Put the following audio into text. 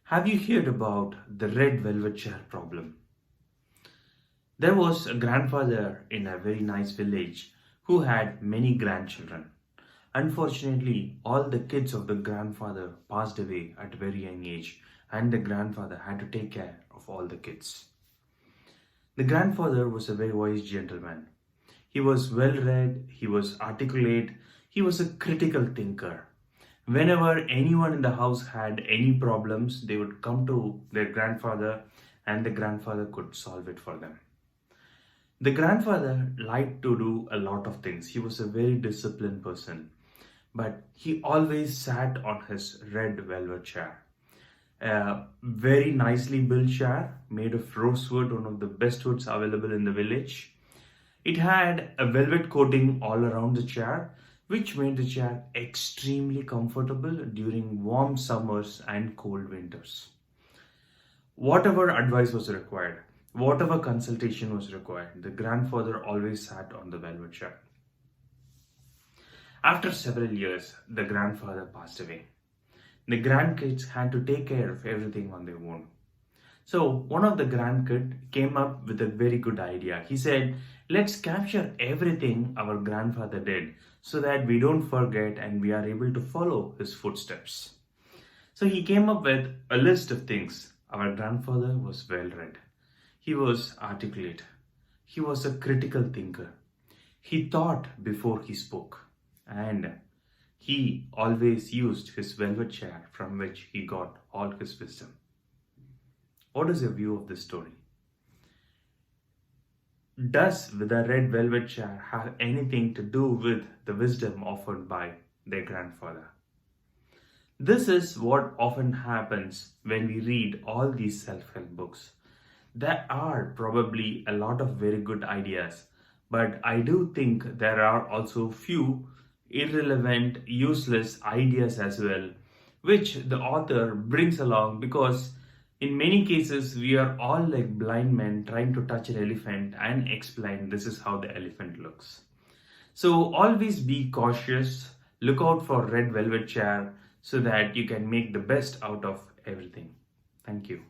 Have you heard about the red velvet chair problem? There was a grandfather in a very nice village who had many grandchildren. Unfortunately, all the kids of the grandfather passed away at a very young age, and the grandfather had to take care of all the kids. The grandfather was a very wise gentleman. He was well read, he was articulate, he was a critical thinker. Whenever anyone in the house had any problems, they would come to their grandfather and the grandfather could solve it for them. The grandfather liked to do a lot of things. He was a very disciplined person, but he always sat on his red velvet chair. A very nicely built chair made of rosewood, one of the best woods available in the village. It had a velvet coating all around the chair, which made the chair extremely comfortable during warm summers and cold winters. Whatever advice was required, whatever consultation was required, the grandfather always sat on the velvet chair. After several years, the grandfather passed away. The grandkids had to take care of everything on their own. So one of the grandkids came up with a very good idea. He said, let's capture everything our grandfather did so that we don't forget and we are able to follow his footsteps. So he came up with a list of things. Our grandfather was well read. He was articulate. He was a critical thinker. He thought before he spoke. And he always used his velvet chair from which he got all his wisdom. What is your view of this story? Does the red velvet chair have anything to do with the wisdom offered by their grandfather? This is what often happens when we read all these self-help books. There are probably a lot of very good ideas, but I do think there are also few irrelevant, useless ideas as well, which the author brings along because in many cases we are all like blind men trying to touch an elephant and explain this is how the elephant looks. So always be cautious, look out for red velvet chair so that you can make the best out of everything. Thank you.